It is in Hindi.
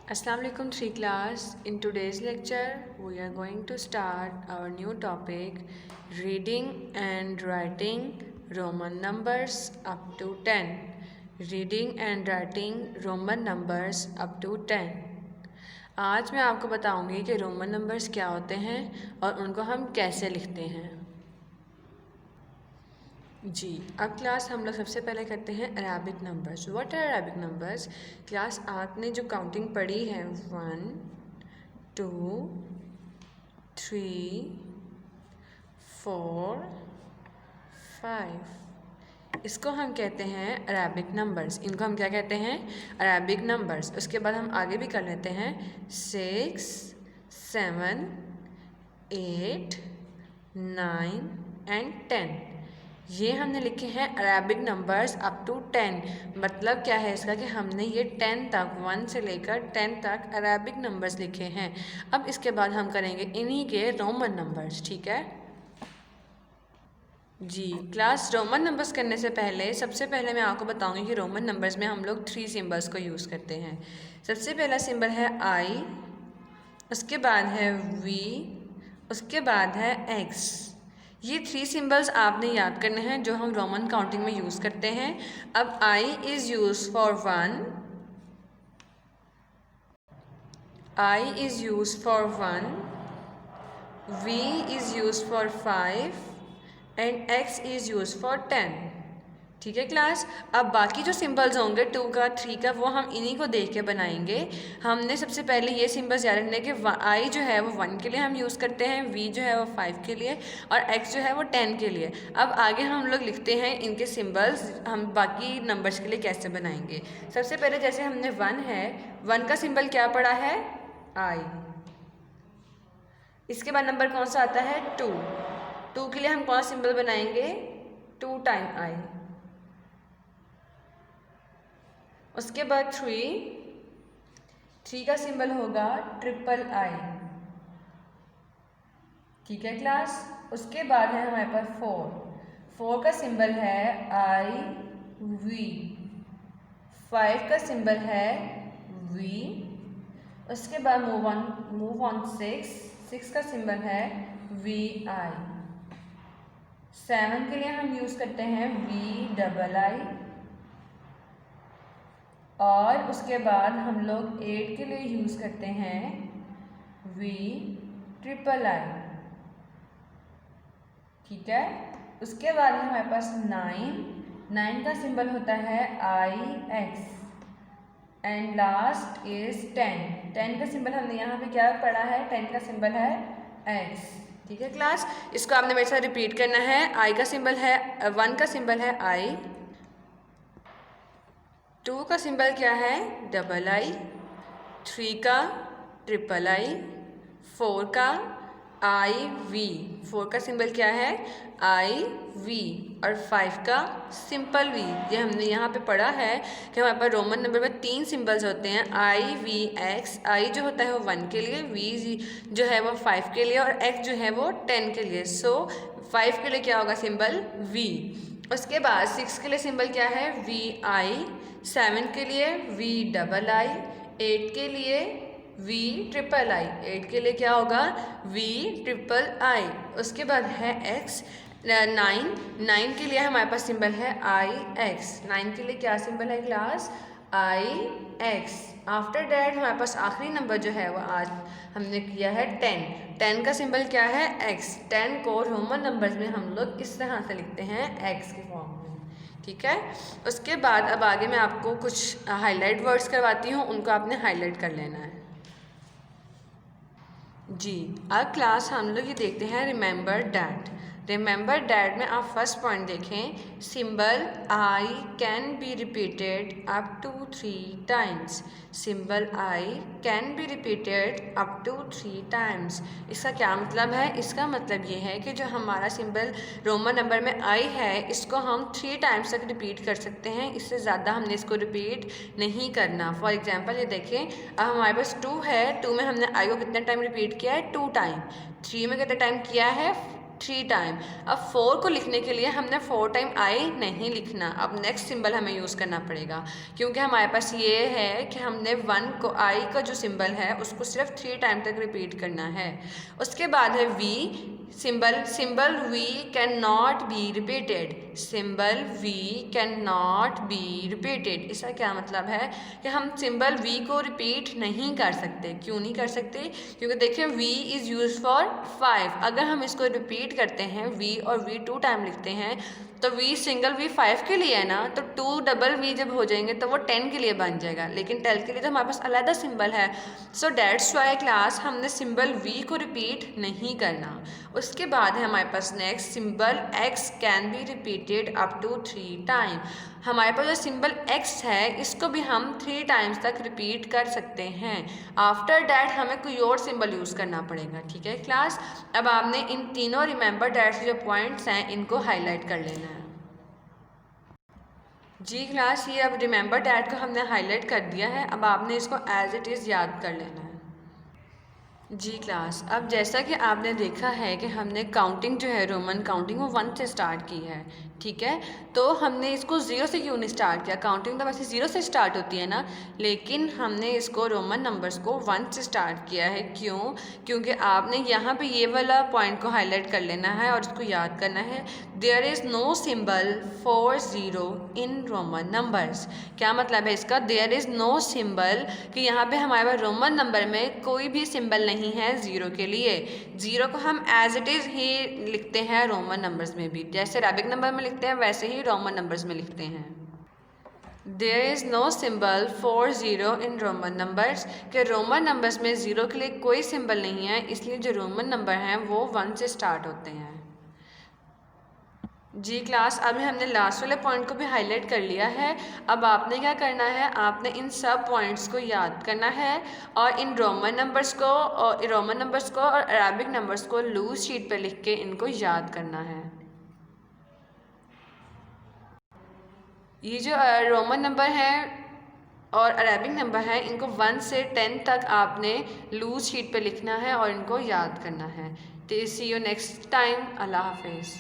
Assalamu alaikum 3 class. In today's lecture, we are going to start our new topic, reading and writing Roman numbers up to 10. Reading and writing Roman numbers up to 10. आज मैं आपको बताऊंगी कि रोमन नंबर्स क्या होते हैं और उनको हम कैसे लिखते हैं। जी, अब क्लास हम लोग सबसे पहले करते हैं Arabic numbers. What are Arabic numbers? Class आपने जो काउंटिंग पढ़ी है 1 2 3 4 5, इसको हम कहते हैं अरेबिक नंबर्स। इनको हम क्या कहते हैं? Arabic numbers. उसके बाद हम आगे भी कर लेते हैं 6 7 8 9 एंड 10। ये हमने लिखे हैं अरेबिक नंबर्स अप टू 10। मतलब क्या है इसका कि हमने ये 10 तक 1 से लेकर 10 तक अरेबिक नंबर्स लिखे हैं। अब इसके बाद हम करेंगे इन्हीं के रोमन नंबर्स। ठीक है जी। क्लास रोमन नंबर्स करने से पहले सबसे पहले मैं आपको बताऊंगी कि रोमन नंबर्स में हम लोग 3 सिंबल्स को यूज़ करते हैं। सबसे पहला सिंबल है आई, उसके बाद है वी, उसके बाद है एक्स। ये 3 सिंबल्स आपने याद करने हैं जो हम रोमन काउंटिंग में यूज़ करते हैं। अब I is use for 1, I is use for 1, V is use for 5 and X is use for 10। ठीक है क्लास। अब बाकी जो सिंबल्स होंगे 2 का 3 का वो हम इन्हीं को देख के बनाएंगे। हमने सबसे पहले ये सिंबल्स याद रखने कि आई जो है वो 1 के लिए हम यूज़ करते हैं, वी जो है वो 5 के लिए और एक्स जो है वो 10 के लिए। अब आगे हम लोग लिखते हैं इनके सिंबल्स हम बाकी नंबर्स के लिए कैसे बनाएंगे। सबसे पहले जैसे हमने 1 है, 1 का सिंबल क्या पड़ा है? आई। इसके बाद नंबर कौन सा आता है? 2। 2 के लिए हम कौन सा सिंबल बनाएंगे? 2 टाइम आई। उसके बाद 3 का सिंबल होगा ट्रिपल आई। ठीक है क्लास। उसके बाद है हमारे पास 4 का सिंबल है आई वी, 5 का सिंबल है वी। उसके बाद मूव ऑन 6 का सिंबल है वी आई। 7 के लिए हम यूज़ करते हैं वी डबल आई और उसके बाद हम लोग 8 के लिए यूज़ करते हैं वी ट्रिपल आई। ठीक है। उसके बाद हमारे पास 9 का सिंबल होता है आई एक्स एंड लास्ट इज 10 का सिंबल हमने यहाँ पे क्या पढ़ा है? 10 का सिंबल है एक्स। ठीक है क्लास। इसको आपने मेरे साथ रिपीट करना है। आई का सिंबल है 1 का सिंबल है आई, 2 का सिंबल क्या है? डबल आई, 3 का ट्रिपल आई, 4 का आई वी, 4 का सिंबल क्या है? आई वी और 5 का सिंपल वी। ये हमने यहाँ पे पढ़ा है कि हमारे पास रोमन नंबर में 3 सिंबल्स होते हैं, आई वी एक्स। आई जो होता है वो 1 के लिए, वी जो है वो 5 के लिए और एक्स जो है वो 10 के लिए। सो 5 के लिए क्या होगा सिंबल? वी। उसके बाद 6 के लिए सिंबल क्या है? वी आई, 7 के लिए वी डबल आई, 8 के लिए वी ट्रिपल आई। 8 के लिए क्या होगा? V triple I. उसके बाद है एक्स। 9 के लिए हमारे पास सिंबल है आई एक्स। 9 के लिए क्या सिंबल है class? I x. After that हमारे पास आखिरी नंबर जो है वो आज हमने किया है 10 का सिंबल क्या है? एक्स। 10 को रोमन नंबर्स में हम लोग इस तरह से लिखते हैं एक्स के फॉर्म में। ठीक है। उसके बाद अब आगे मैं आपको कुछ हाईलाइट वर्ड्स करवाती हूँ, उनको आपने हाईलाइट कर लेना है। जी, अब क्लास हम लोग ये देखते हैं रिमेंबर डैट। रिमेंबर डैट में आप फर्स्ट पॉइंट देखें, symbol I can be repeated up to 3 times. Symbol I can be repeated up to 3 times. इसका क्या मतलब है? इसका मतलब ये है कि जो हमारा सिंबल रोमन नंबर में आई है इसको हम 3 टाइम्स तक रिपीट कर सकते हैं, इससे ज़्यादा हमने इसको रिपीट नहीं करना। फॉर एग्जांपल ये देखें, अब हमारे पास 2 है, 2 में हमने आई को कितने टाइम रिपीट किया है? 2 टाइम। 3 में कितने टाइम किया है? 3 टाइम। अब 4 को लिखने के लिए हमने 4 टाइम आई नहीं लिखना, अब नेक्स्ट सिंबल हमें यूज़ करना पड़ेगा, क्योंकि हमारे पास ये है कि हमने 1 को आई का जो सिंबल है उसको सिर्फ 3 टाइम तक रिपीट करना है। उसके बाद है V symbol V can not be repeated, symbol V can not be repeated. इसका क्या मतलब है कि हम सिंबल वी को रिपीट नहीं कर सकते। क्यों नहीं कर सकते? क्योंकि देखिए वी इज़ यूज फॉर 5, अगर हम इसको रिपीट करते हैं वी और वी 2 टाइम लिखते हैं तो वी सिंगल वी 5 के लिए है ना, तो 2 डबल वी जब हो जाएंगे तो वो 10 के लिए बन जाएगा, लेकिन 10 के लिए तो हमारे पास अलग सिंबल है। सो दैट्स वाई क्लास हमने सिंबल वी को रिपीट नहीं करना। उसके बाद है हमारे पास next symbol X can be repeated up to 3 time. हमारे पास जो सिंबल एक्स है इसको भी हम 3 टाइम्स तक रिपीट कर सकते हैं। आफ्टर डैट हमें कोई और सिंबल यूज़ करना पड़ेगा। ठीक है क्लास, अब आपने इन तीनों रिमेंबर डैट के जो पॉइंट्स हैं इनको हाईलाइट कर लेना है। जी क्लास, ये अब रिमेंबर डैट को हमने हाईलाइट कर दिया है, अब आपने इसको एज इट इज़ याद कर लेना है। जी क्लास, अब जैसा कि आपने देखा है कि हमने काउंटिंग जो है रोमन काउंटिंग वो 1 से स्टार्ट की है। ठीक है, तो हमने इसको 0 से क्यों नहीं स्टार्ट किया? काउंटिंग तो वैसे 0 से स्टार्ट होती है ना, लेकिन हमने इसको रोमन नंबर्स को 1 से स्टार्ट किया है। क्यों? क्योंकि आपने यहाँ पे ये वाला पॉइंट को हाईलाइट कर लेना है और इसको याद करना है। There is no symbol for 0 in Roman numbers. क्या मतलब है इसका? देयर इज़ नो सिंबल, कि यहाँ पे हमारे पास रोमन नंबर में कोई भी सिंबल नहीं है 0 के लिए। 0 को हम एज इट इज़ ही लिखते हैं रोमन नंबर्स में भी, जैसे अरेबिक नंबर में लिखते हैं वैसे ही रोमन नंबर्स में लिखते हैं। There is no symbol for 0 in Roman numbers, कि रोमन नंबर्स में 0 के लिए कोई सिंबल नहीं है, इसलिए जो रोमन नंबर हैं वो 1 से स्टार्ट होते हैं। जी क्लास, अभी हमने लास्ट वाले पॉइंट को भी हाईलाइट कर लिया है। अब आपने क्या करना है, आपने इन सब पॉइंट्स को याद करना है और इन रोमन नंबर्स को और अरेबिक नंबर्स को लूज शीट पे लिख के इनको याद करना है। ये जो रोमन नंबर हैं और अरेबिक नंबर है इनको 1 से 10 तक आपने लूज शीट पे लिखना है और इनको याद करना है। तो सी यू नेक्स्ट टाइम। अल्लाह हाफिज़।